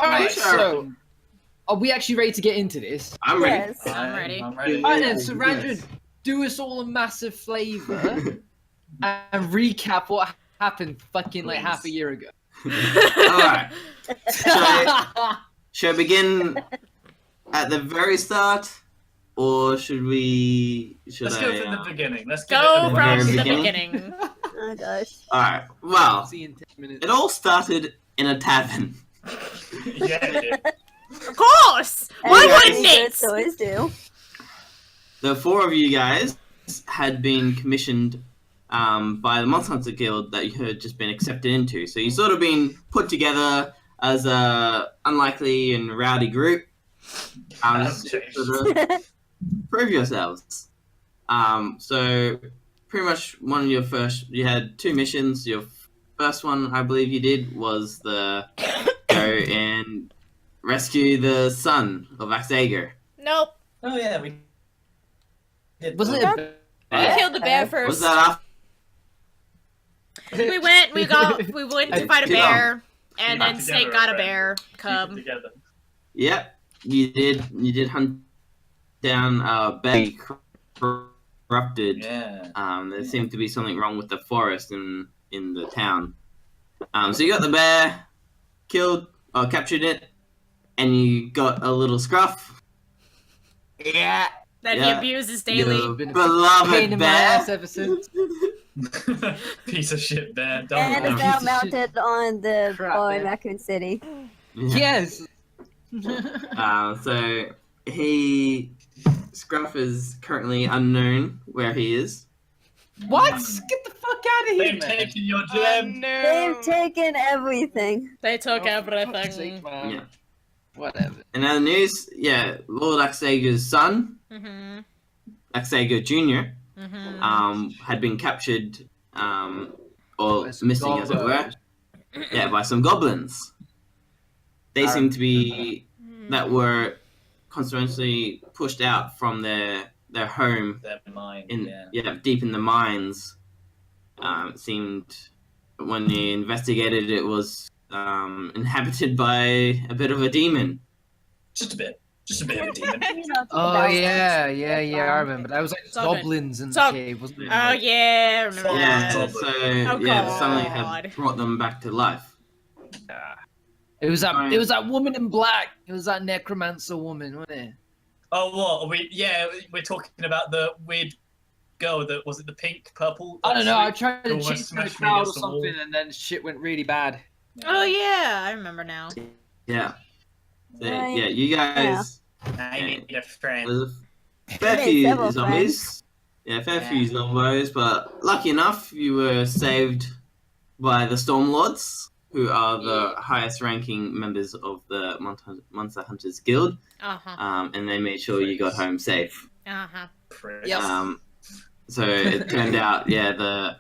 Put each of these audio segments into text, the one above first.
Alright, Sure. so are we actually ready to get into this? I'm ready. Yes. I'm ready. Alright then, so Randra, do us all a massive flavour and recap what happened fucking like half a year ago. Alright. Should I begin at the very start? Or should we... Let's go from the beginning. Let's Go it from very the beginning? beginning. Oh gosh. Alright, well, See you in 10 minutes. it all started in a tavern. Yeah. Of course! Why wouldn't it? Always do. The four of you guys had been commissioned by the Monster Hunter Guild that you had just been accepted into. So you sort of been put together as a unlikely and rowdy group. Prove yourselves. So pretty much you had two missions. Your first one, I believe you did, was the go and rescue the son of Axager. Nope. Oh yeah, we did. Wasn't it a We killed the bear Was first. that after? We went to fight a bear, and Back then together, Snake got a friend. bear Keep it cub. together. Yep, you did hunt down bear corrupted. Yeah. There seemed to be something wrong with the forest in the town. So you got the bear, captured it, and you got a little scruff. Yeah. That Yeah. he abuses Your daily. Been a beloved pain in my ass bear. ever since? Piece of shit bear. And Don't it's piece now of mounted on the Crap, bar in man. Raccoon City. Yes. So Scruff is currently unknown where he is. What? Get the fuck out of here, They've man. taken your Oh, gem. They've no. taken everything. They took Oh, for fuck's everything. sake, man. Yeah. Whatever. In other news, Lord Axager's son, Mm-hmm. Axager Jr., Mm-hmm. had been captured, or By some missing as it were. goblins. Yeah, by some goblins. They seem to be that were consequently pushed out from their home Their mind. deep in the mines. It seemed when they investigated, it was inhabited by a bit of a demon. Just a bit of a demon. Oh yeah, I remember. That was like It's all good. goblins in It's the all- cave, wasn't it? Oh yeah, I remember Yeah, that. so Oh, something God. had brought them back to life. It was that. Right. It was that woman in black. It was that necromancer woman, wasn't it? Oh, what? We're talking about the weird girl that was it the pink, purple? I don't know. I tried to Almost cheat in the smashed me crowd or against the wall. something, and then shit went really bad. Oh yeah, I remember now. Yeah. So, Right. yeah, you guys. I need a friend. There's a fair made few several zombies. Yeah, fair few zombies, but lucky enough, you were saved by the Stormlords, who are the highest ranking members of the Monster Hunters Guild, Uh-huh. and they made sure you got home safe. Uh-huh. Yes. So it turned out, the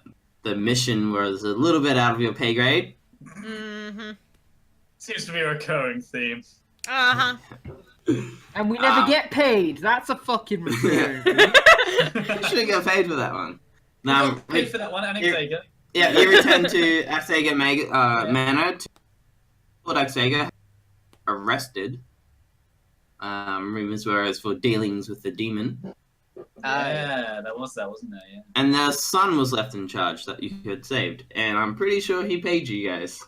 mission was a little bit out of your pay grade. Mm-hmm. Seems to be a recurring theme. Uh-huh. And we never get paid. That's a fucking return. You should get paid for that one. Now, Paid for that one, and Xavier. yeah, you return to Axager Manor. Lord Axager arrested. Rumors were it's for dealings with the demon. Yeah, that was that, wasn't there? Yeah. And their son was left in charge that you had saved. And I'm pretty sure he paid you guys.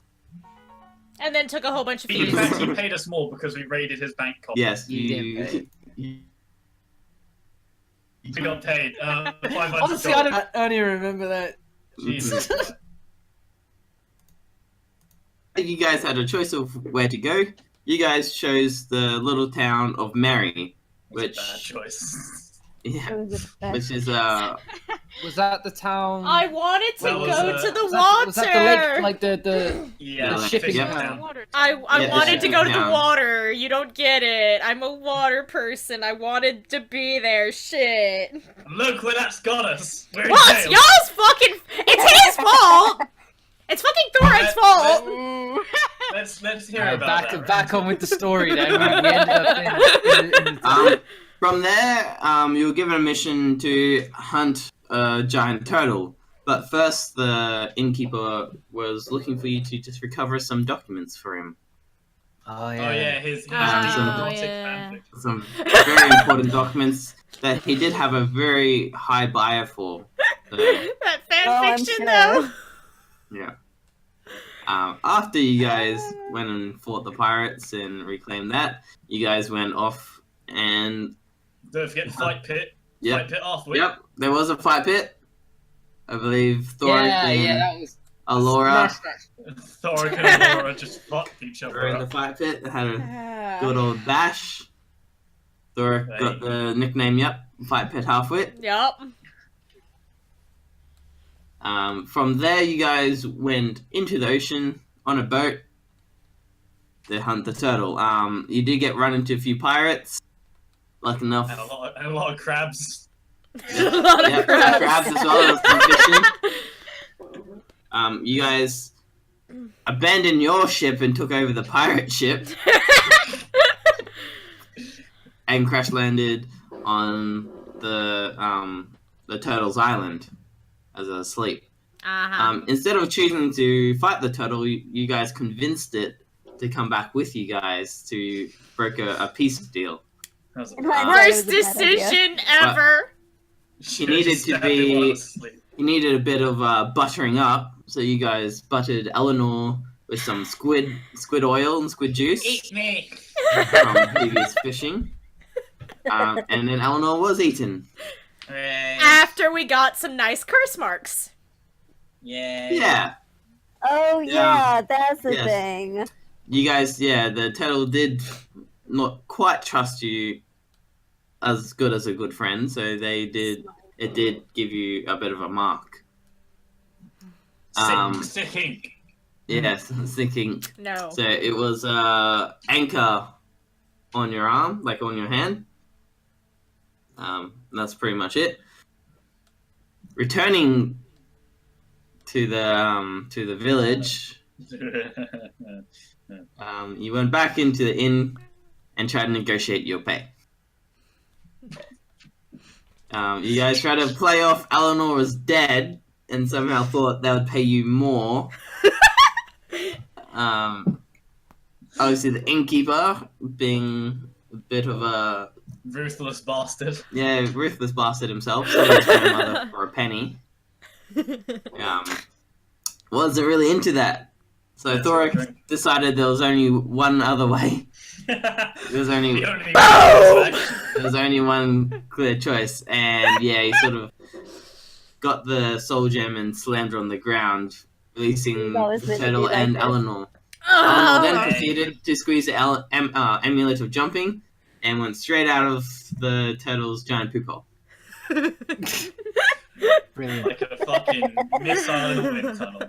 And then took a whole bunch of In fees. fact, he paid us more because we raided his bank coffers. Yes, You did pay. We got paid. $500. Honestly, I don't even remember that. Jesus. You guys had a choice of where to go. You guys chose the little town of Mary, Which which bad choice. yeah, It was the best. which is Was that the town? I wanted to That was, go to the water. Was that the lake? Like the Yeah, The shipping fishing town. town. I Yeah, wanted to go to the down. water. You don't get it. I'm a water person. I wanted to be there. Shit. Look where that's got us. We're in Well, it's jail. y'all's fucking. It's his fault. It's fucking Thorak's fault. Let's hear Alright, about that. back on with the story then. We ended up in the from there, you were given a mission to hunt a giant turtle. But first, the innkeeper was looking for you to just recover some documents for him. Oh Oh yeah, his Oh, erotic yeah. fanfic. Some very important documents that he did have a very high buyer for. So, That fan Oh, I'm fiction, sure. though. yeah. After you guys went and fought the pirates and reclaimed that, you guys went off and Don't forget the fight pit. Yep. Fight pit afterwards. yep, there was a fight pit. I believe Thorak Yeah, and that was Alora smash that. Thorak and Laura just fucked each were other in the up. fight pit. They had a Ah. good old bash. Thorak Right. got the nickname, yep, fight pit halfwit. Yup. From there, you guys went into the ocean on a boat to hunt the turtle. You did get run into a few pirates. Lucky enough. And a lot of crabs. A lot of Yep, crabs. crabs as well. There was some fishing. You guys abandoned your ship and took over the pirate ship and crash landed on the turtle's island as asleep. Uh-huh. Instead of choosing to fight the turtle, you guys convinced it to come back with you guys to broker a peace deal. That was a In hindsight, it Worst was a bad idea. decision ever. He needed to be. He needed a bit of buttering up, so you guys buttered Eleanor with some squid oil and squid juice Eat me. from previous fishing. And then Eleanor was eaten. After we got some nice curse marks. Yeah. Yeah. Oh yeah, that's the Yes. thing. You guys, yeah, the turtle did not quite trust you as good as a good friend, so it did give you a bit of a mark. Sticking. Yes, thinking. No. So it was anchor on your arm, like on your hand. That's pretty much it. Returning to the village, you went back into the inn and tried to negotiate your pay. You guys tried to play off Eleanor as dead and somehow thought they would pay you more. Obviously, the innkeeper being a bit of a Ruthless bastard. ruthless bastard himself, selling his grandmother for a penny. Wasn't really into that. So That's Thorak right. decided there was only one other way. There's only The only way there was only one clear choice, and yeah, he sort of got the soul gem and slammed her on the ground, releasing It's always the meant to turtle be like and this. Eleanor. Oh. Eleanor then Okay. proceeded to squeeze the amulet of jumping and went straight out of the turtle's giant poop hole. Brilliant. like a fucking missile in a wind tunnel.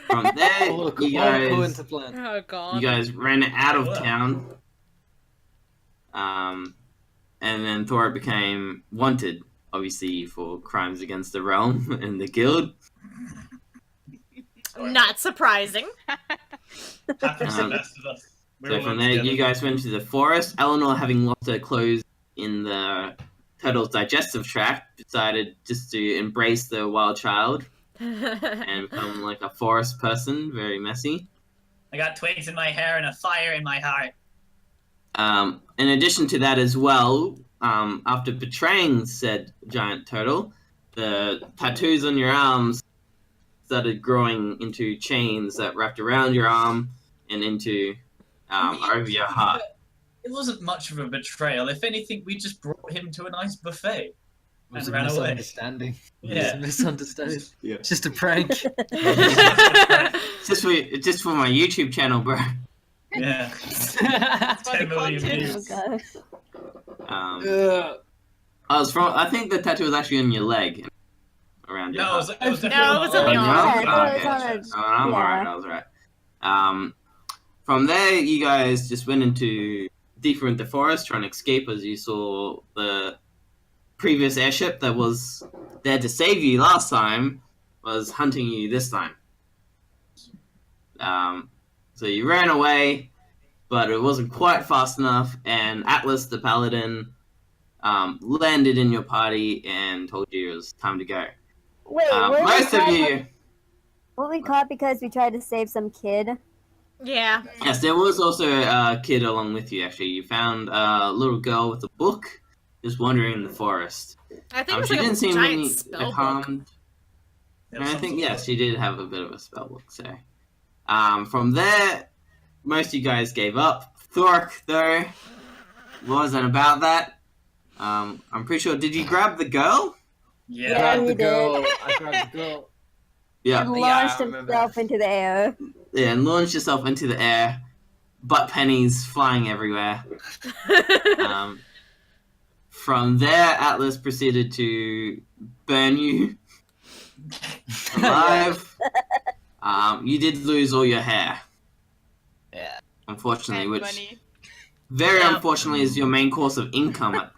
From there, All you according guys to plan. Oh god. you guys ran out of Well. town. And then Thorak became wanted, obviously, for crimes against the realm and the guild. Not surprising. Happens to the best of us. We're So all from in there, together. you guys went to the forest. Eleanor, having lost her clothes in the turtle's digestive tract, decided just to embrace the wild child and become like a forest person, very messy. I got twigs in my hair and a fire in my heart. In addition to that as well, after betraying said giant turtle, the tattoos on your arms started growing into chains that wrapped around your arm and into over your heart. It wasn't much of a betrayal. If anything, we just brought him to a nice buffet. It was And a ran away. misunderstanding. It was a Yeah. misunderstanding. Yeah. It's just a prank. It's just for my YouTube channel, bro. Yeah. That's 10 million Oh views. gosh. I think the tattoo was actually on your leg, around your No, heart. it was No, it was on the On your arm. arm? Yeah, I thought it Okay. was on a- Oh, I'm yeah. alright. I was right. From there, you guys just went into deeper into the forest, trying to escape as you saw the previous airship that was there to save you last time was hunting you this time. So you ran away, but it wasn't quite fast enough, and Atlas the Paladin landed in your party and told you it was time to go. Wait, were Most we of caught, you, were we caught because we tried to save some kid? Yeah. Yes, there was also a kid along with you. Actually, you found a little girl with a book, just wandering in the forest. I think it was She like didn't a seem giant any spell book. harmed. There And was I some think sort of- yes, she did have a bit of a spell book. So, from there, most of you guys gave up. Thorak, though, wasn't about that. I'm pretty sure. Did you grab the girl? Yeah. Yeah, Grabbed he the did. girl. I grabbed the girl. Yeah. And Yeah, launched I remember. himself into the air. Yeah, and launched yourself into the air. Butt pennies flying everywhere. From there, Atlas proceeded to burn you alive. You did lose all your hair, Yeah. unfortunately, And which money. very Yeah. unfortunately is your main course of income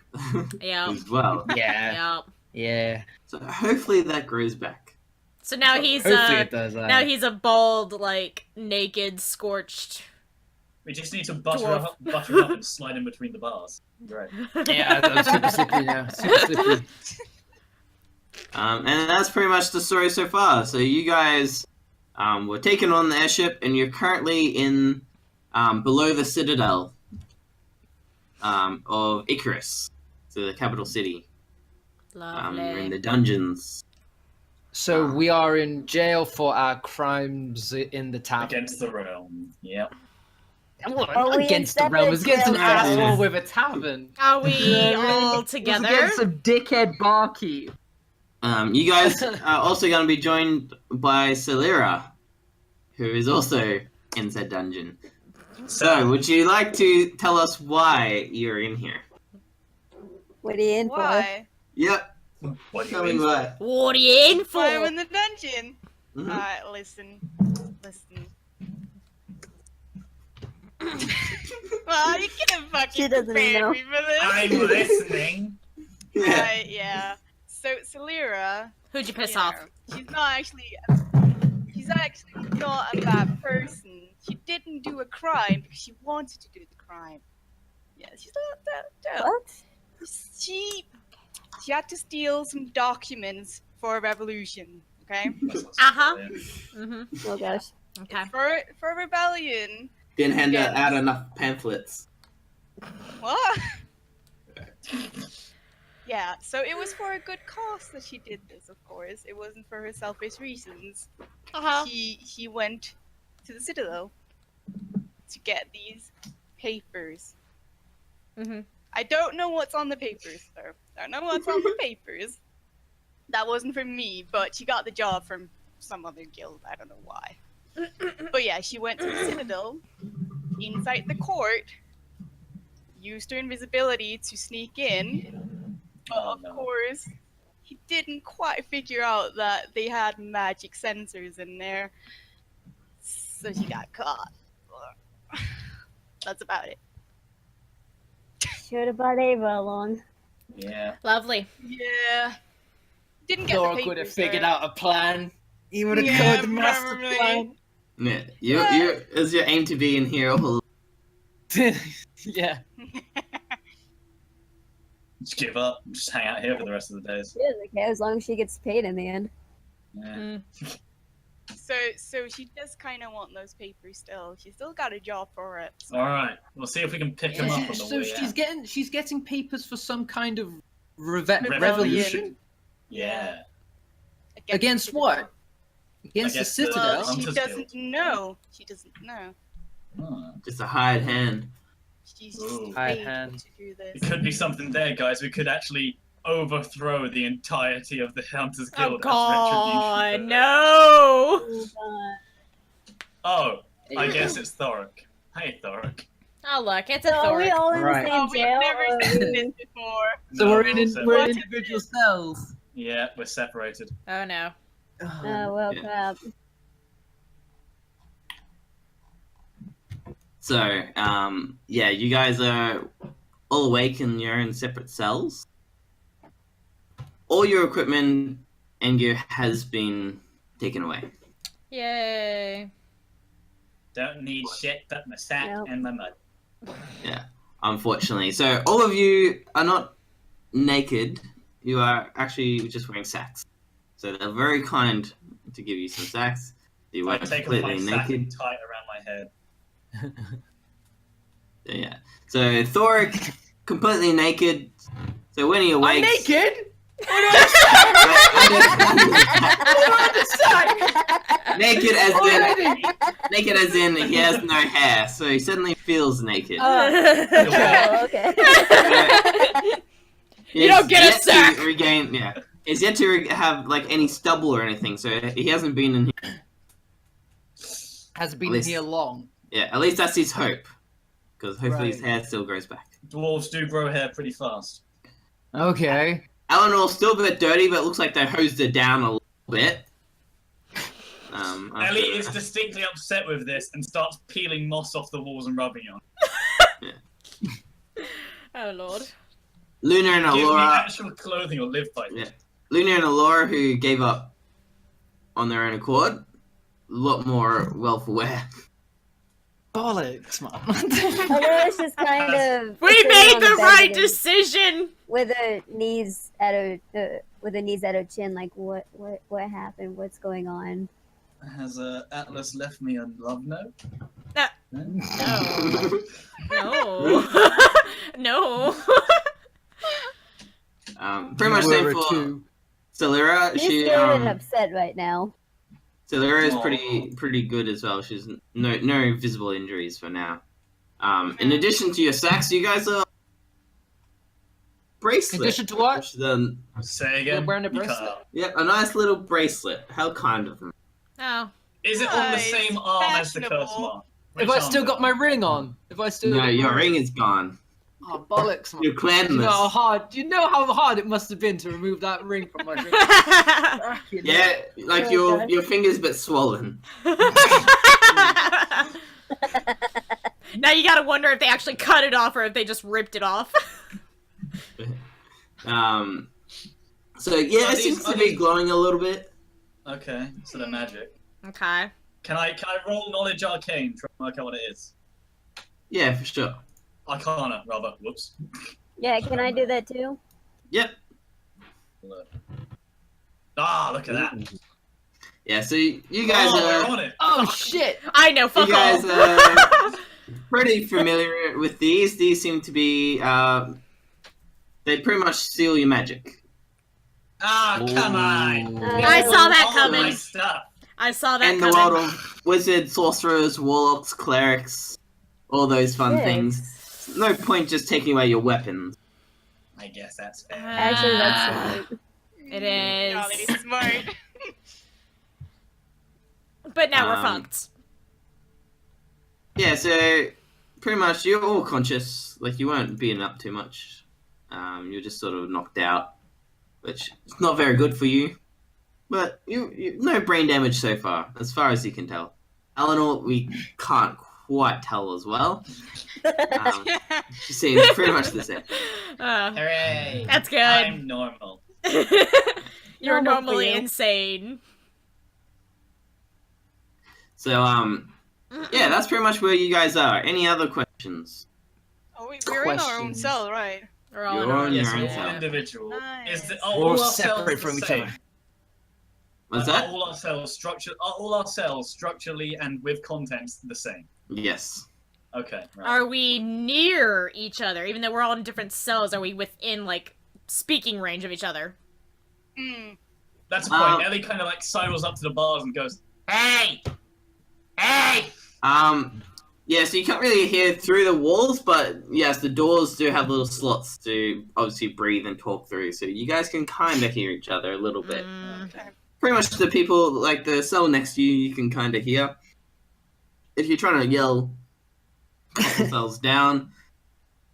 Yeah. as well. Yeah. Yeah. Yeah. So hopefully that grows back. So now he's Hopefully it does. now he's a bald, like, naked, scorched. We just need to butter Dwarf. him up and slide in between the bars. Great. Yeah, I'm super slippery now. Super slippery. And that's pretty much the story so far. So you guys were taken on the airship, and you're currently in below the citadel of Icarus, so the capital city. Lovely. You're in the dungeons. So we are in jail for our crimes in the tavern. Against the realm. Yep. Well, Oh, we against the accepted realm. It's against an jail. asshole with a tavern. Are we all It's together? against some dickhead barkeep. You guys are also going to be joined by Celera, who is also in said dungeon. So, would you like to tell us why you're in here? What are you in for? Why? Yep. What are Tell you me in for? why. What are you in for? Why I'm in the dungeon? Mhm. Alright, listen. Well, you could have She fucking doesn't prepared know. me for this. I'm listening. Yeah. Right, yeah. So, Celera, Who'd you piss you off? know, she's actually not a bad person. She didn't do a crime because she wanted to do the crime. Yeah, she's not that. What? She had to steal some documents for a revolution. Okay. Uh-huh. Mm-hmm. Oh gosh. Okay. For a rebellion. Didn't hand Yes. out enough pamphlets. What? Yeah, so it was for a good cause that she did this, of course. It wasn't for her selfish reasons. Uh-huh. She went to the Citadel to get these papers. Mm-hmm. I don't know what's on the papers, though. Don't know what's on the papers. That wasn't from me, but she got the job from some other guild. I don't know why. But yeah, she went to the Citadel, inside the court, used her invisibility to sneak in. But of course, he didn't quite figure out that they had magic sensors in there. So she got caught. That's about it. Should have brought Ava along. Yeah. Lovely. Yeah. Didn't get the Thorak papers. would have figured though. out a plan. He would have Yeah, coded the master probably. plan. Yeah. Is your aim to be in here all Yeah. Just give up. Just hang out here for the rest of the days. She doesn't care as long as she gets paid in the end. Yeah. Mm. So she does kind of want those papers still. She's still got a job for it. So. All right. We'll see if we can pick him up on the So way she's out. getting papers for some kind of Rebellion. revolution. Yeah. Against what? Against the Against the- Citadel? She Hunters doesn't know. She doesn't know. Hmm. just a hired hand? She's just Ooh. Hired paid hand. to do There this. could be something there, guys. We could actually overthrow the entirety of the Hunters Guild Oh as god, retribution. no! Oh, I guess it's Thorak. Hey, Thorak. Oh look, it's a So are we Thorak. all in Right. the same Oh, we've jail? never or- seen this before. So No, we're we're in What? individual cells. Yeah, we're separated. Oh no. Oh, well, Yeah. crap. So, yeah, you guys are all awake in your own separate cells. All your equipment and gear has been taken away. Yay. Don't need shit but my sack Nope. and my mud. Unfortunately. So all of you are not naked. You are actually just wearing sacks. So they're very kind to give you some sacks. You I weren't take off my completely sack naked. and tie it around my head. Yeah. So Thorak, completely naked. So when he I'm awakes, naked. naked as in Already. naked as in he has no hair, so he suddenly feels naked. Oh, okay. You don't get a He's yet sack. to regain, yeah. He's yet to have like any stubble or anything, so he hasn't been in here. Has been At least- here long. Yeah, at least that's his hope, because hopefully his Right. hair still grows back. Dwarves do grow hair pretty fast. Okay. Eleanor's still a bit dirty, but it looks like they hosed her down a little bit. Ellie is distinctly upset with this and starts peeling moss off the walls and rubbing it on. Oh lord. Luna and Give me Alora. actual clothing or live by this. Yeah. Luna and Alora, who gave up on their own accord, a lot more self-aware. Bollocks, man. Alora's just kind of. We sitting made on the bed right with her- decision. With her knees at her chin, like what happened? What's going on? Has Atlas left me a love note? No. No. No. Pretty much same Were for two. Celera. She's She scared and upset right now. Celera is Aw. pretty good as well. She's no visible injuries for now. In addition to your sacks, you guys are bracelet. In addition to what? Which then, Say again. You're wearing a You cut bracelet? out. yep, a nice little bracelet. How kind of them. Oh. Is it on the Nice. same arm as the curse Fashionable. mark? If I still got my ring on. If I still. No, got your my ring is gone. Oh bollocks, man. You're Do you know how clanless. hard? Do you know how hard it must have been to remove that ring from my ring? Fucking Yeah, like Oh, your God. your finger's a bit swollen. Now you gotta wonder if they actually cut it off or if they just ripped it off. So yeah, Are it these- seems are to be these- glowing a little bit. Okay, so they're magic. Okay. Can I roll knowledge arcane to work out what it is? Yeah, for sure. Arcana, rather. Whoops. Yeah, can I do that too? Yep. Look. Ah, look at that. Yeah, so you guys Oh, are we're on it. Oh shit! I know, fuck you guys all. are pretty familiar with these. These seem to be they pretty much seal your magic. Ah, come on. I saw that All my coming. stuff. I saw that In the coming. world of wizards, sorcerers, warlocks, clerics, all those fun Yes. things. No point just taking away your weapons. I guess that's fair. Actually, Ah. that's smart. It is. Jolly smart. But now we're Um, fucked. Yeah, so pretty much you're all conscious. Like you weren't beaten up too much. You're just sort of knocked out, which is not very good for you. But you no brain damage so far as you can tell. Eleanor, we can't quite tell as well. She seems pretty much the same. Hooray. That's good. I'm normal. You're Normal for normally you. insane. So yeah, that's pretty much where you guys are. Any other questions? Oh, we're in our own Questions. cell, right? We're all in You're our on own your Yes, own we're cell. cell. all individual. Nice. Are We're all all our cells separate the from each same? other. What's Are that? all our cells structurally and with contents the same? Yes. Okay. Right. Are we near each other? Even though we're all in different cells, are we within, like, speaking range of each other? Mm. That's the point. Ellie kind of like sidles up to the bars and goes, "Hey, hey!" Yeah, so you can't really hear through the walls, but yes, the doors do have little slots to obviously breathe and talk through, so you guys can kind of hear each other a little bit. Okay. Pretty much the people, like the cell next to you, you can kind of hear. If you're trying to yell a couple cells down,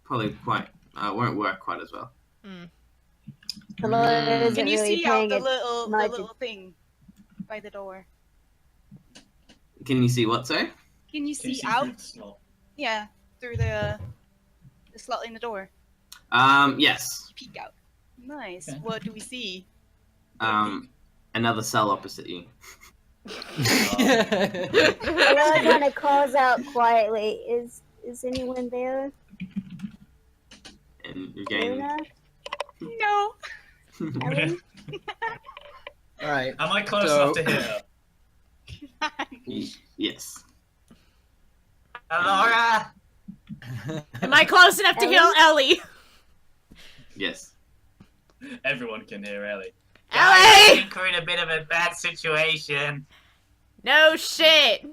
probably quite won't work quite as well. Alora isn't Can you really see out paying the it. little much- thing by the door? Can you see what, sorry? Can you Can you see see out? through the slot? Yeah, through the slot in the door. Yes. Peek out. Nice. Okay. What do we see? Another cell opposite you. Alora kind of calls out quietly. Is anyone there? And you're getting... Luna? No. Ellie? Alright. Am I close So- enough to hear her? Yes. Laura. Am I close enough to heal Ellie? Yes. Everyone can hear Ellie. I Ellie! think we're in a bit of a bad situation. No shit.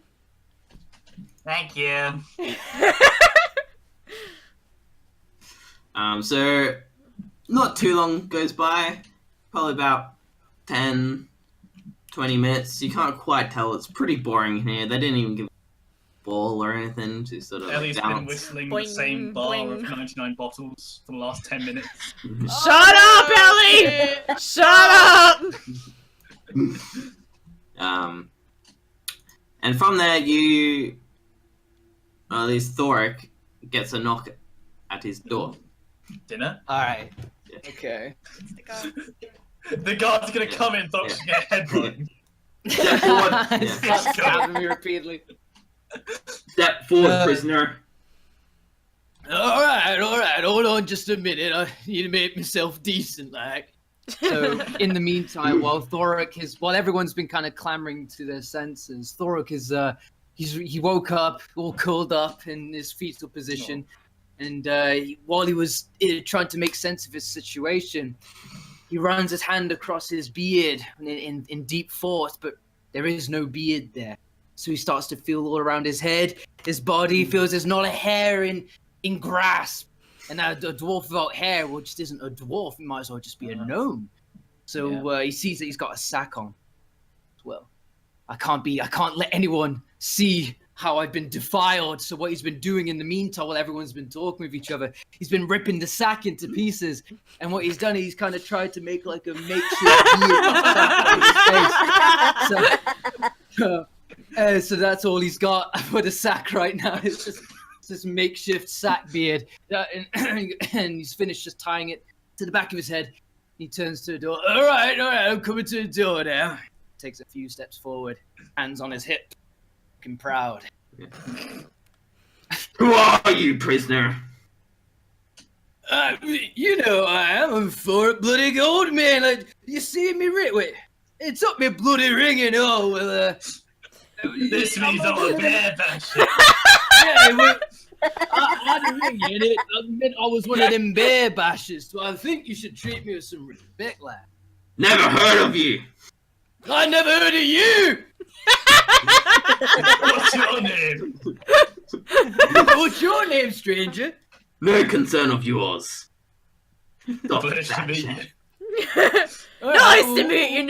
Thank you. So not too long goes by, probably about 10, 20 minutes. You can't quite tell. It's pretty boring in here. They didn't even give a ball or anything to sort of Ellie's been balance. whistling Boing, the same bar boing. of 99 bottles for the last 10 minutes. Shut up, Ellie! Shut up! And from there, at least Thorak gets a knock at his door. Dinner? Alright. Yeah. Okay. It's the guard. The guard's gonna come in, Thor's gonna get headbutted. Step forward. Stop Yeah. stabbing me repeatedly. Step forward, prisoner. Alright, hold on just a minute. I need to make myself decent, like. So, in the meantime, while everyone's been kind of clamoring to their senses, Thorak is, he woke up, all curled up in his fetal position, and while he was trying to make sense of his situation, he runs his hand across his beard in deep thought, but there is no beard there. So he starts to feel all around his head, his body, feels there's not a hair in grasp. And now a dwarf without hair, well, just isn't a dwarf. He might as well just be a gnome. So he sees that he's got a sack on as well. I can't let anyone see how I've been defiled. So what he's been doing in the meantime, while everyone's been talking with each other, he's been ripping the sack into pieces. And what he's done, he's kind of tried to make like a makeshift beard. So that's all he's got for the sack right now. It's just this makeshift sack beard, and he's finished just tying it to the back of his head. He turns to the door. All right, I'm coming to the door now. Takes a few steps forward, hands on his hip, looking proud. Who are you, prisoner? You know I am. I'm for bloody gold, man. Like, you see me, wait. It took me bloody ring and all. Well, This means I'm a bear basher. Yeah, well, I had a ring in it. I meant I was one of them bear bashers, so I think you should treat me with some respect, lad. Never heard of you. I never heard of you! What's your name? What's your name, stranger? No concern of yours. Stop Pleasure to that meet shit. All Nice well, to meet you,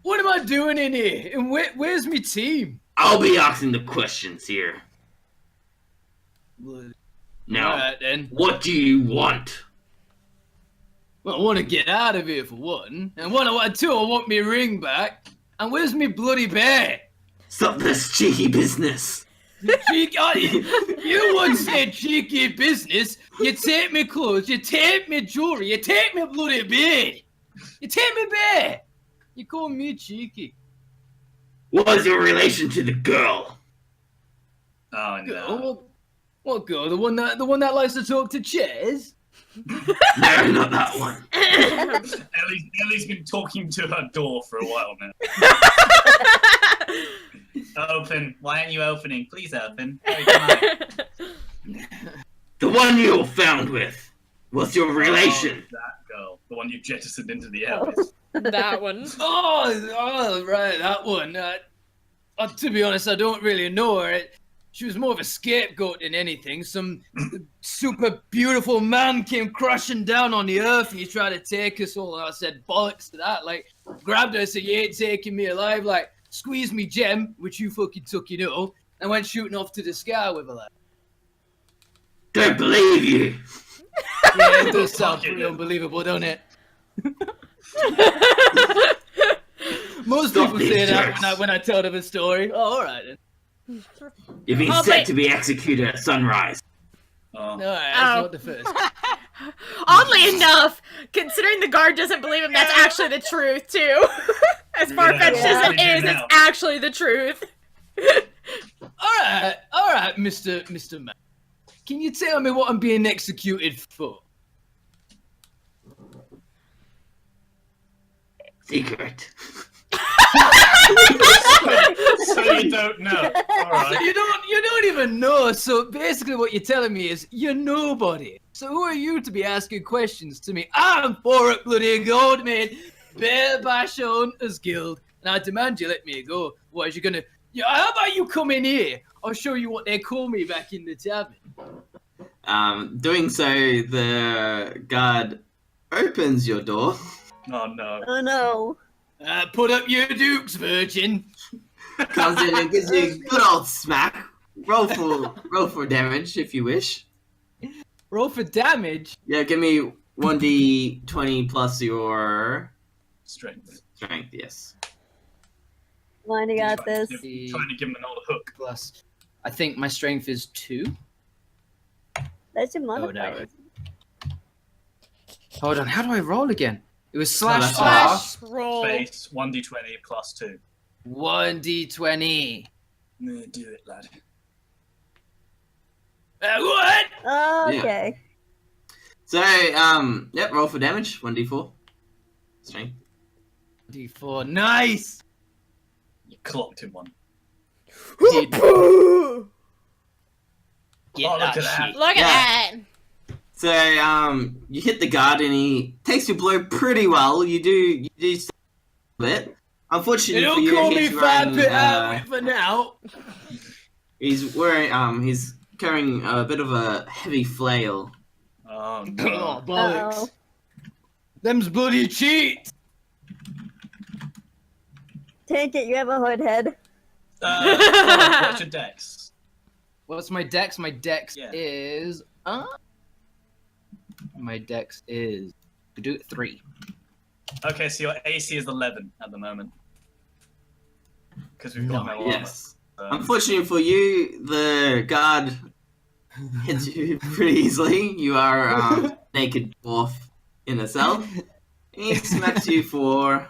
what am I doing in here? And where's my team? I'll be asking the questions here. Now, Alright then. what do you want? Well, I want to get out of here for one. And two, I want my ring back. And where's my bloody bear? Stop this cheeky business. You once said cheeky business. You take me clothes, you take me jewelry, you take me bloody beard. You take me bear. You call me cheeky. What is your relation to the girl? Oh no. What girl? The one that likes to talk to chairs? No, not that one. Ellie's been talking to her door for a while now. Open. Why aren't you opening? Please open. Very kind. The one you were found with. What's your relation? Oh, that girl. The one you jettisoned into the abyss. That one. Oh, right, that one. To be honest, I don't really know her. She was more of a scapegoat than anything. Some super beautiful man came crashing down on the earth and he tried to take us all. And I said, bollocks to that. Like, grabbed her and said, you ain't taking me alive. Like, squeezed me gem, which you fucking took, you know, and went shooting off to the sky with her. Like. Don't believe you. Yeah, it does sound pretty unbelievable, don't it? Most Stop people these say that jerks. when I tell them a story. Oh, all right then. You've been Oh, set but- to be executed at sunrise. Oh. All right, that's not the first. Oddly enough, considering the guard doesn't believe him, that's actually the truth too. As far-fetched as it is, it's actually the truth. All right, Mr. Man. Can you tell me what I'm being executed for? Secret. So you don't know. All right. You don't even know. So basically, what you're telling me is you're nobody. So who are you to be asking questions to me? I'm Thorak bloody Goldman, Bear Basher Hunters Guild, and I demand you let me go. What, you're gonna? Yeah, how about you come in here? I'll show you what they call me back in the tavern. Doing so, the guard opens your door. Oh no. Oh no. Put up your dukes, virgin. Comes in and gives you a good old smack. Roll for damage if you wish. Roll for damage. Yeah, give me 1d20 plus your Strength. strength. Yes. Come on, you got this. Trying to give him an old hook. Plus, I think my strength is 2. That's your Oh, modifier. no. Hold on, how do I roll again? It was Slash slash roll. Space 1d20 plus 2. 1d20. Do it, lad. What? Oh, Yeah. okay. So, yep, roll for damage. 1d4. Strength. D4. Nice. You clocked him one. Did get Oh, look that at that. shit. Look at Yeah. that. So, you hit the guard and he takes your blow pretty well. You do a bit. They Unfortunately for don't you, call me he's Fat wearing, Pit Outwit for now. he's carrying a bit of a heavy flail. Oh Oh, no. bollocks. Uh-oh. Them's bloody cheats. Take it, you have a hood head. What's your dex? What's my dex? My dex Yeah. is... My dex is... We do it 3. Okay, so your AC is 11 at the moment. Because we've got no armor. Yes. Unfortunately for you, the guard hits you pretty easily. You are a naked dwarf in a cell. He smacks you for...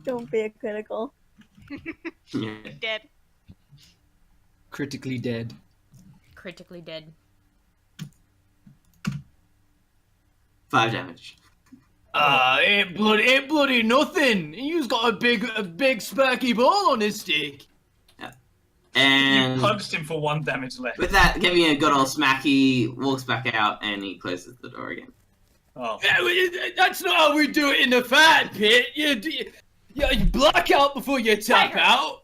Don't be a critical. Yeah. Dead. Critically dead. Critically dead. 5 damage. Ain't bloody nothing. He's got a big sparky ball on his stick. And You punched him for 1 damage left. with that, giving a good old smack, he walks back out and he closes the door again. Oh. That's not how we do it in the Fat Pit. You black out before you tap out.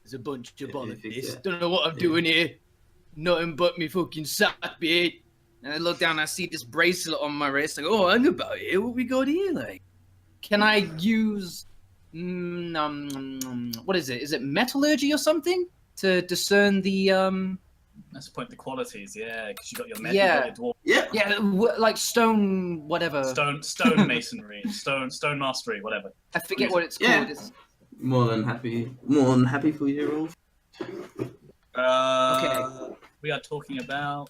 There's a bunch of bollocks. Yeah. Don't know what I'm doing here. Nothing but me fucking sack bit. And I look down and I see this bracelet on my wrist. I go, oh, I know about it. What we got here? Like, can I use... what is it? Is it metallurgy or something? To discern the... That's the point, the qualities, yeah, because you got your Yeah. you got your Yeah. Yeah, like stone whatever. dwarf, stone masonry, stone mastery, whatever. I forget what it's called. Yeah. It's... More than happy for you to roll. Okay. We are talking about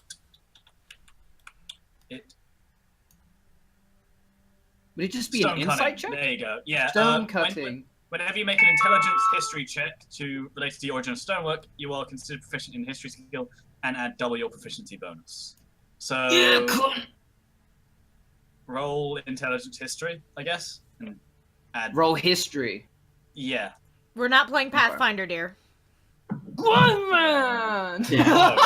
it. Would it just be Stone an insight cutting. check? There you go. Yeah. Stone cutting. Whenever you make an intelligence history check related to the origin of stonework, you are considered proficient in history skill and add double your proficiency bonus. So Yeah, cunt. roll intelligence history, I guess, and add. Roll history. Yeah. We're not playing Pathfinder, dear. One man. Yeah.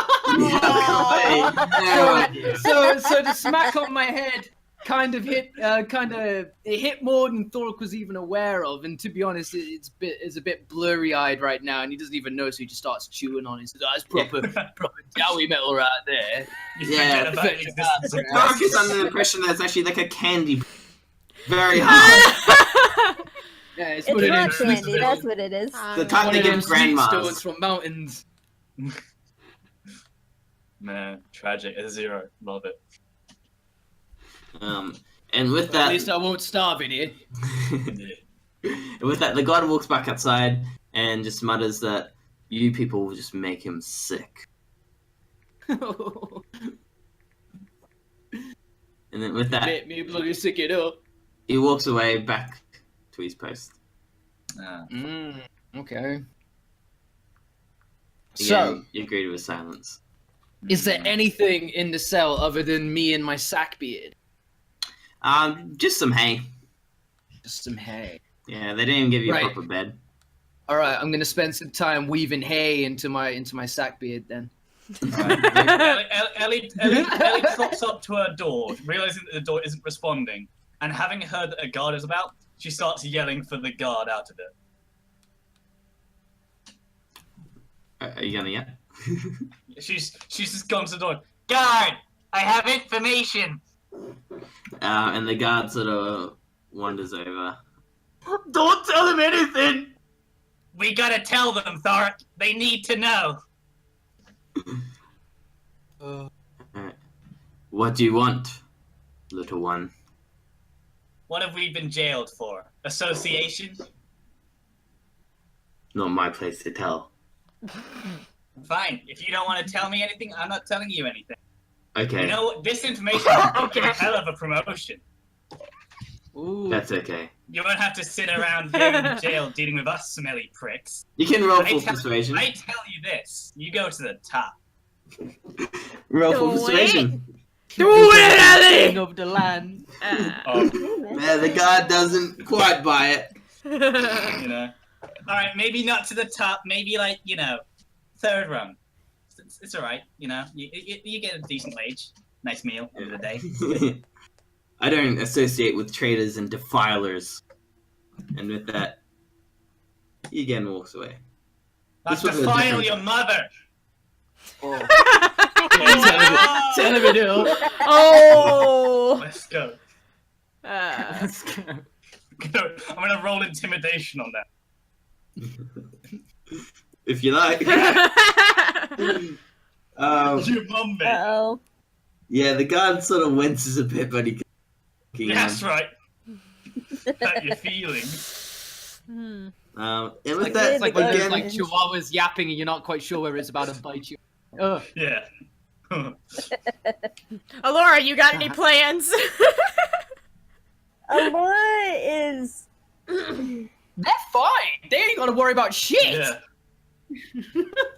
so the smack on my head kind of hit it hit more than Thorak was even aware of, and to be honest, it's a bit blurry-eyed right now, and he doesn't even know, so he just starts chewing on it. So that's proper Dowie metal right there. You Yeah. forget about the existence of Thorak is under the impression that it's actually like a candy. Very hard. Yeah, it's It's put it in rock candy, that's what it is. The type one they of them give sweet stones grandmas. from mountains. Man, tragic. A 0. Love it. And with At that, least I won't starve in here. and with that, the guard walks back outside and just mutters that you people will just make him sick. And then with that, Make me bloody sick it up. he walks away back to his post. Okay. Again, So, you agree to his silence. Is there anything in the cell other than me and my sack beard? Just some hay. Just some hay. Yeah, they didn't give you Right. a proper bed. All right, I'm gonna spend some time weaving hay into my sack beard then. Ellie trots up to her door, realizing that the door isn't responding, and having heard that a guard is about, she starts yelling for the guard out of it. Are you gonna yet? She's just gone to the door. Guard, I have information. And the guard sort of wanders over. Don't tell them anything. We gotta tell them, Thorak. They need to know. What do you want, little one? What have we been jailed for? Association? Not my place to tell. Fine. If you don't want to tell me anything, I'm not telling you anything. Okay, You know what? This information is a hell of a promotion. Ooh. that's okay. You won't have to sit around here in jail dealing with us smelly pricks. You can roll for I tell- persuasion. I tell you this. You go to the top. Roll for Do it. persuasion. Do it, Ellie! King of the land. Oh, Yeah, the guard doesn't quite buy it. you know. Alright, maybe not to the top. Maybe, like, you know, third rung. It's alright, you know. You get a decent wage. Nice meal end of the day. I don't associate with traitors and defilers. And with that, he again walks away. That's This was a defile different- your mother! Tell him it all. Oh. Let's go. Uh, I'm gonna roll intimidation on that. If you like. You mum me. Uh-oh. Yeah, the guard sort of winces a bit, but he That's right. Hurt your feelings. hmm. and with Like, that, it's like when again, there's like chihuahuas yapping and you're not quite sure whether it's about to bite you. Ugh. Yeah. Alora, you got any plans? Alora is. They're fine. They ain't gotta worry about shit. Yeah.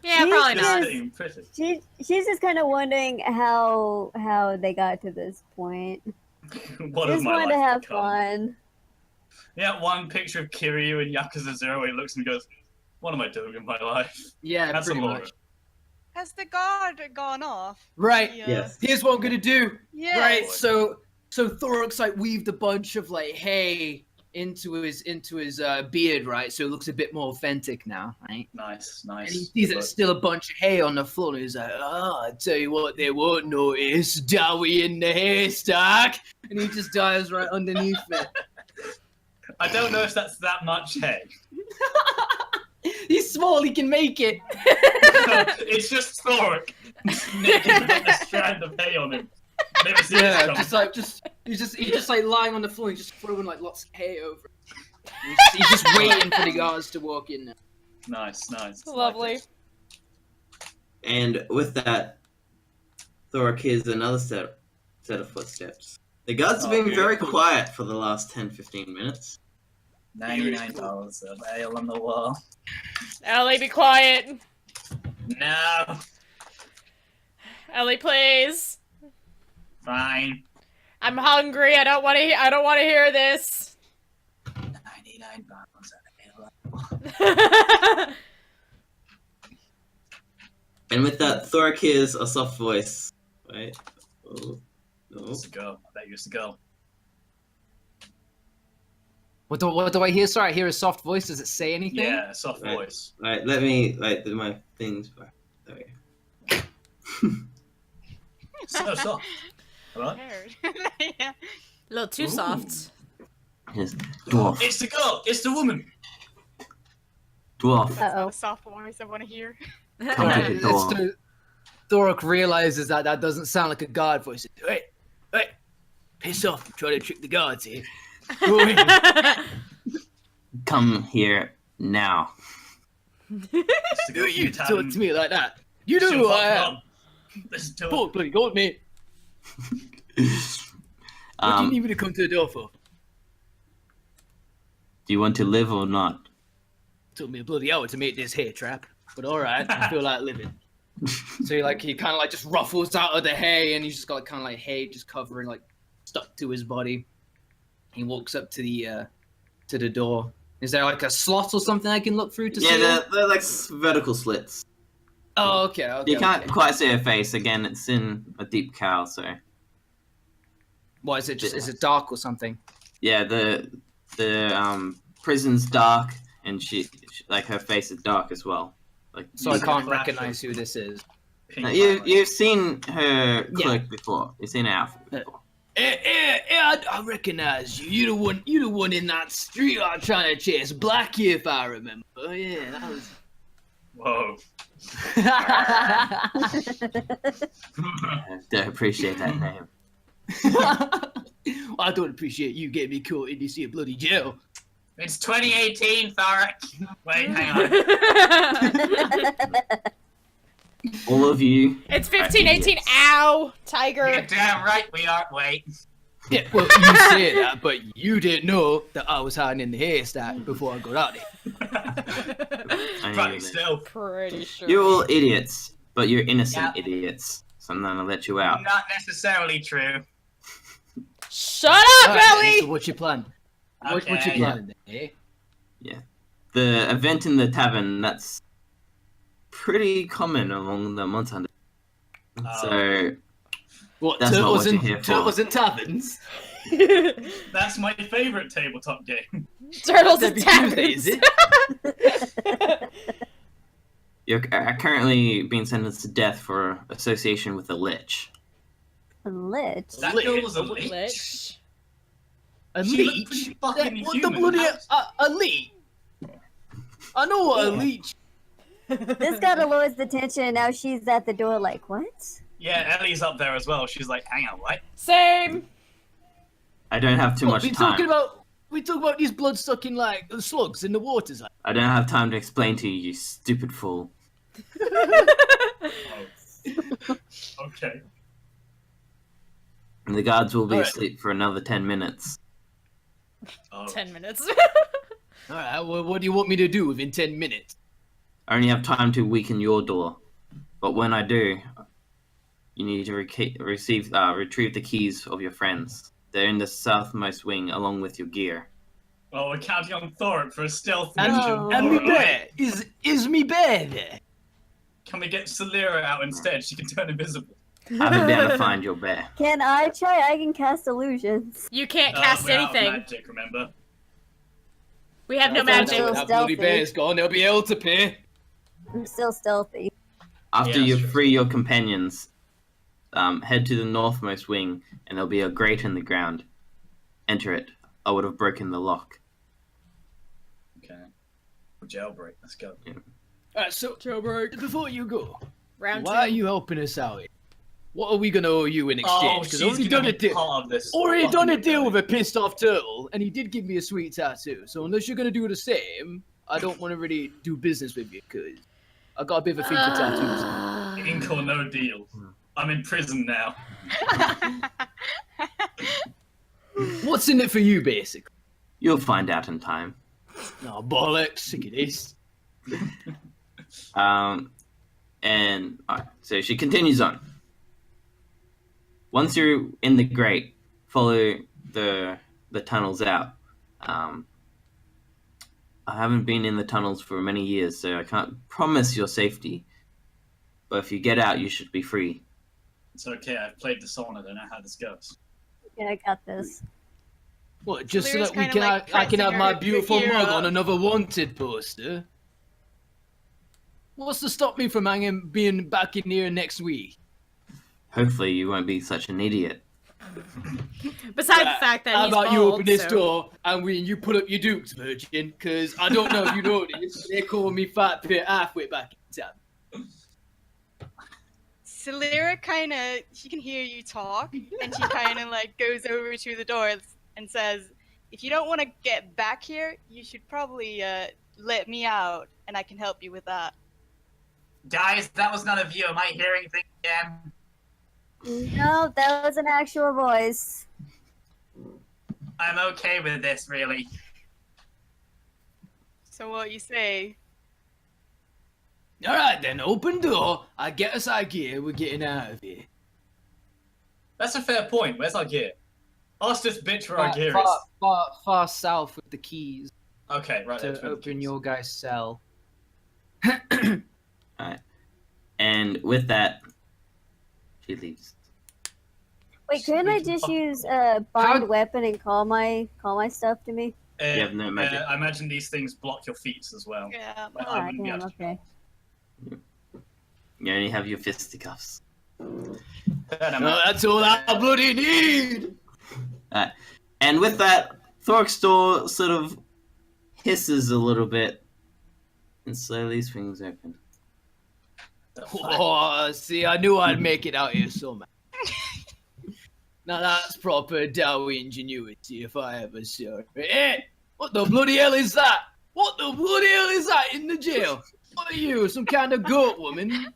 Yeah, probably She's not. just- Sitting pretty. She's just kind of wondering how they got to this point. What has Just my wanted life to have become? fun. Yeah, one picture of Kiryu in Yakuza 0 where he looks and goes, what am I doing in my life? Yeah, That's pretty Alora. much. Has the guard gone off? Right. Yeah. yes. Here's what I'm gonna do. Yes. Right. So Thorak's like weaved a bunch of like hay into his beard, right? So it looks a bit more authentic now, right? Nice, And he nice. sees there's still a bunch of hay on the floor, and he's like, I tell you what, they won't notice. Dowie in the haystack. And he just dives right underneath it. I don't know if that's that much hay. He's small, he can make it. It's just Thorak. Naked with a strand of hay on him. Never seen Yeah, this he's just like lying on the floor, he's just throwing like lots of hay over it. He's just waiting for the guards to walk in now. Nice, nice. Lovely. And with that, Thorak hears another set of footsteps. The guards have Oh, been very beautiful. quiet for the last 10-15 minutes. $99 of ale on the wall. Ellie, be quiet. No, Ellie, please. fine. I'm hungry. I don't want to. I don't want to hear this. $99 of ale. And with that, Thorak hears a soft voice. Right? Oh, no. Used to go. I bet you used to go. What do I hear? Sorry, I hear a soft voice. Does it say anything? Yeah, soft Right. voice. Right, let me do my things. There we go. So soft. Hello? yeah. A little too Ooh. soft. Yes. Dwarf. It's the girl. It's the woman. Dwarf. That's not Uh-oh. a soft voice I want to hear. Come to the door. Thorak realizes that doesn't sound like a guard voice. Wait, piss off! I'm trying to trick the guards here. Go in. Come here now. It's the Who girl are you from to talk Italian. to me like that? You know She'll who fuck I am. up. Listen to her. Fuck, bloody god, mate. What do you need me to come to the door for? Do you want to live or not? Took me a bloody hour to make this hair trap, but all right, I feel like living. So he kind of like just ruffles out of the hay, and he's just got like, kind of like hay just covering like stuck to his body. He walks up to the door. Is there like a slot or something I can look through to see? Yeah, they're like vertical slits. Oh, okay. You can't quite see her face. Again, it's in a deep cowl, so. What is it? Is it dark or something? Yeah, the prison's dark, and she like her face is dark as well. Like So I can't recognize who this is. you've seen her cloak before. You've seen her outfit before. I recognize you. You the one in that street I'm trying to chase Blackie, if I remember. Yeah, that was. Whoa. I don't appreciate that name. I don't appreciate you getting me caught in this here bloody jail. It's 2018, Thorak. Wait, hang on. All of you. It's 1518. Ow, tiger. You're damn right we are. Wait. Yeah, well, you say that, but you didn't know that I was hiding in the haystack before I got out there. I Funny knew that. still. Pretty sure. You're all idiots, but you're innocent idiots. So I'm gonna let you out. Not necessarily true. Shut up, Alright, Ellie! so what's your plan? What's your Okay. plan, eh? The event in the tavern, that's pretty common along the mountain. So What, That's not what you're here for. turtles and taverns? That's my favorite tabletop game. Turtles Every and Tuesday, is taverns. it? you're currently being sentenced to death for association with a lich. A lich. That Lich. girl was a lich. Lich. A She looked leech? pretty fucking What the human. bloody... A leech? I know what a leech... This got Aloy's attention, and now she's at the door like, what? Yeah, Ellie's up there as well. She's like, hang on, what? Same. I don't have too What, much we time. talking about... We talk about these blood-sucking, like, slugs in the waters. I don't have time to explain to you, you stupid fool. Okay. And the guards will be Alright. asleep for another 10 minutes. Oh. 10 minutes. Alright, well, what do you want me to do within 10 minutes? I only have time to weaken your door. But when I do, you need to retrieve the keys of your friends. They're in the southmost wing along with your gear. Well, we're counting on Thorak for a stealth And, mission. and me Alright. bear! Is me bear there? Can we get Celera out instead? She can turn invisible. I haven't been able to find your bear. Can I try? I can cast illusions. You can't cast We're out of anything. Magic, remember? We have no That's magic. also- That bloody stealthy. bear's gone, they'll be able to pay. I'm still stealthy. After Yeah, you sure. free your companions, head to the northmost wing, and there'll be a grate in the ground. Enter it. I would have broken the lock. Okay. Jailbreak, let's go. Alright, so, Jailbreak. before you go, Round why are 2. you helping us out here? What are we gonna owe you in Oh, exchange? she's Because already gonna done a be deal. part of this. Already done a fucking deal with a rebellion. pissed off turtle, and he did give me a sweet tattoo. So unless you're gonna do the same, I don't want to really do business with you, because I got a bit of a thing for tattoos. Ink or no deal. I'm in prison now. What's in it for you, basically? You'll find out in time. No, bollocks, sick of this. And alright, so she continues on. Once you're in the grate, follow the tunnels out. I haven't been in the tunnels for many years, so I can't promise your safety. But if you get out, you should be free. It's okay, I've played the song, I don't know how this goes. Yeah, I got this. What, just so Lyra's that we kinda can like I can have pressing my her beautiful ear mug up. on another wanted poster? What's to stop me from being back in here next week? Hopefully, you won't be such an idiot. Besides the fact that How he's about you bald, open this so- door and you pull up your dukes, Virgin? Because I don't know if you know this, they call me Fat Pit halfway back in town. Celera kind of, she can hear you talk, and she kind of like goes over to the doors and says, if you don't want to get back here, you should probably let me out, and I can help you with that. Guys, that was none of you. Am I hearing things again? No, that was an actual voice. I'm okay with this, really. So what you say? All right then, open door. I get us our gear. We're getting out of here. That's a fair point. Where's our gear? Ask this bitch where our gear is. Far south with the keys Okay, right there. to open your guy's cell. Alright. And with that, she leaves. Wait, couldn't I just use a bind weapon and call my stuff to me? You have no magic. I imagine these things block your feet as well. Yeah. But I Ah, wouldn't be damn, able to- okay. You only have your fisticuffs. That's all I bloody need. Alright. And with that, Thorak's door sort of hisses a little bit and slowly swings open. Oh, see, I knew I'd make it out here somehow. Now that's proper Dowie ingenuity if I ever saw it. Hey, what the bloody hell is that? What the bloody hell is that in the jail? What are you, some kind of goat woman?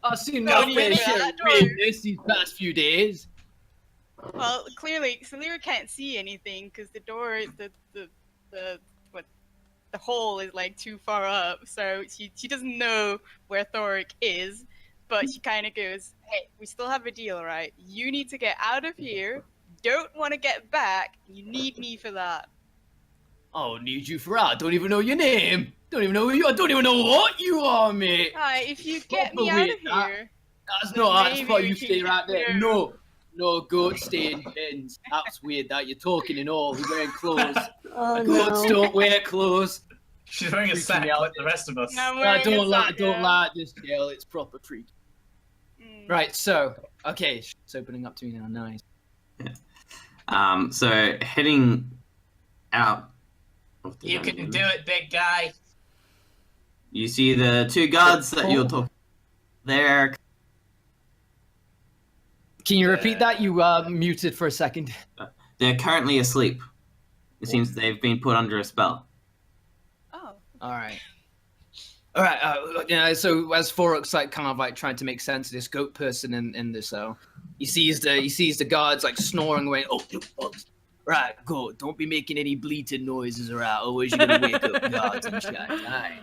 I've seen No, no fair share of weirdness these past few days. Well, clearly, Selira can't see anything because the door, the hole is like too far up, so she doesn't know where Thorak is. But she kind of goes, "Hey, we still have a deal, right? You need to get out of here. Don't want to get back. You need me for that." Oh, need you for that? Don't even know your name. Don't even know who you are. Don't even know what you are, mate. Alright, if you get me Proper out of weird, that. here, That's not that's Maybe why we you can stay get right there. there. No, goat stay in pens. That's weird that you're talking and all. You're wearing clothes. Oh Goats no. don't wear clothes. She's wearing a Freaking sack me out. like the rest of us. I'm I wearing a don't sack, yeah. like this jail. It's proper freaky. Mm. Right, so okay, it's opening up to me now. Nice. So heading out of the You can dungeon, do it, big guy. you see the two guards that you're talking. They're Can you repeat that? You muted for a second. they're currently asleep. It seems they've been put under a spell. Oh. All right. So as Thorak's like kind of like trying to make sense of this goat person in the cell, he sees the guards like snoring away. Oh, right, go! Don't be making any bleating noises, or otherwise you're gonna wake up guards and shit. Alright.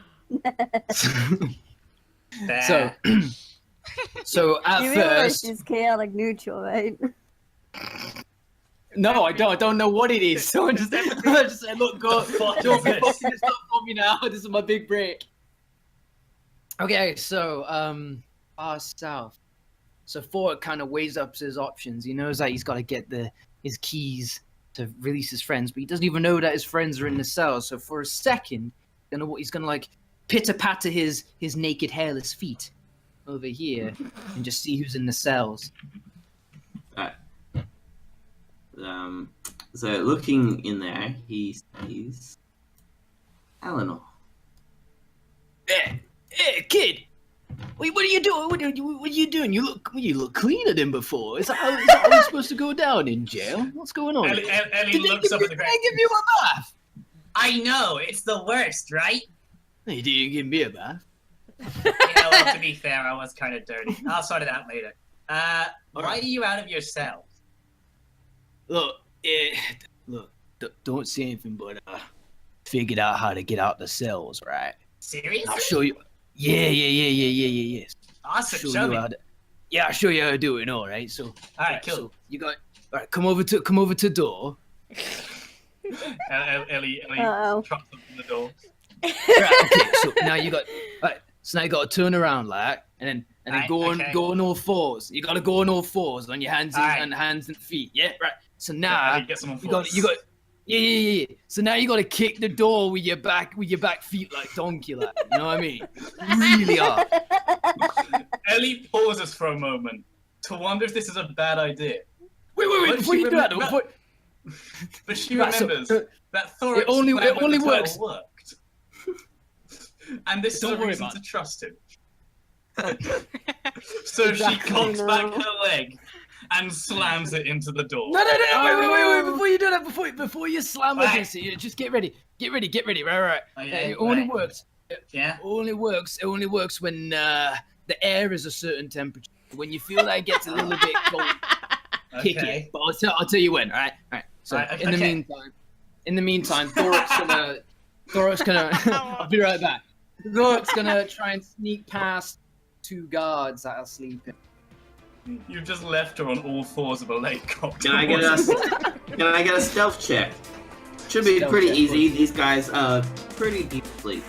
So at You realize first, she's chaotic neutral, right? no, I don't. I don't know what it is. So I just said, look, go! Fuck Don't be is this? fucking this up for me now. This is my big break. Okay, so south. So Thorak kind of weighs up his options. He knows that he's got to get his keys to release his friends, but he doesn't even know that his friends are in the cell. So for a second, he's gonna like pitter patter his naked hairless feet over here and just see who's in the cells. So looking in there, he sees Eleanor. Hey, kid! Wait, what are you doing? What are you doing? You look cleaner than before. Is that how it's supposed to go down in jail? What's going on? Ellie Did looks up at the ground. they give you a bath? I know, it's the worst, right? They didn't give me a bath. Yeah, well, to be fair, I was kind of dirty. I'll sort it out later. Why are you out of your cell? Look, don't say anything, but figured out how to get out the cells, right? Seriously? I'll show you. Yeah. Awesome, show me. I'll show you how to do it. All right. So, Alright, so cool. you got. All right, come over to door. Ellie Uh-oh. trucks up to the door. Right, okay, so now you got. Right, so now you got to turn around, like, and then Right, go on okay. go on all fours. You got to go on all fours on your hands Alright. and hands and feet. Yeah, right. So now Ellie, get some you got. Yeah. So now you got to kick the door with your back feet like donkey, like. You know what I mean? Really hard. Ellie pauses for a moment to wonder if this is a bad idea. Wait! But Before she you do that, remem- though, But she Right, so, remembers uh, that Thorak's only plan with the turtle works. worked. And this Don't is a worry reason about to trust him. So Exactly. she cocks No. back her leg and slams it into the door. No! Wait! Before you do that, before you slam Right. against it, just get ready. Right. Okay, It only right. works. Yeah? It only works when the air is a certain temperature. When you feel that it gets a little bit cold, kick Okay. it. But I'll tell you when. All right. So Right, in the okay. meantime, Thorak's Thorak's gonna. I'll be right back. Thorak's gonna try and sneak past 2 guards that are sleeping. You've just left her on all fours of a lake cop. Can I get a stealth check? Should be Stealth pretty check, easy. These guys are pretty deep asleep.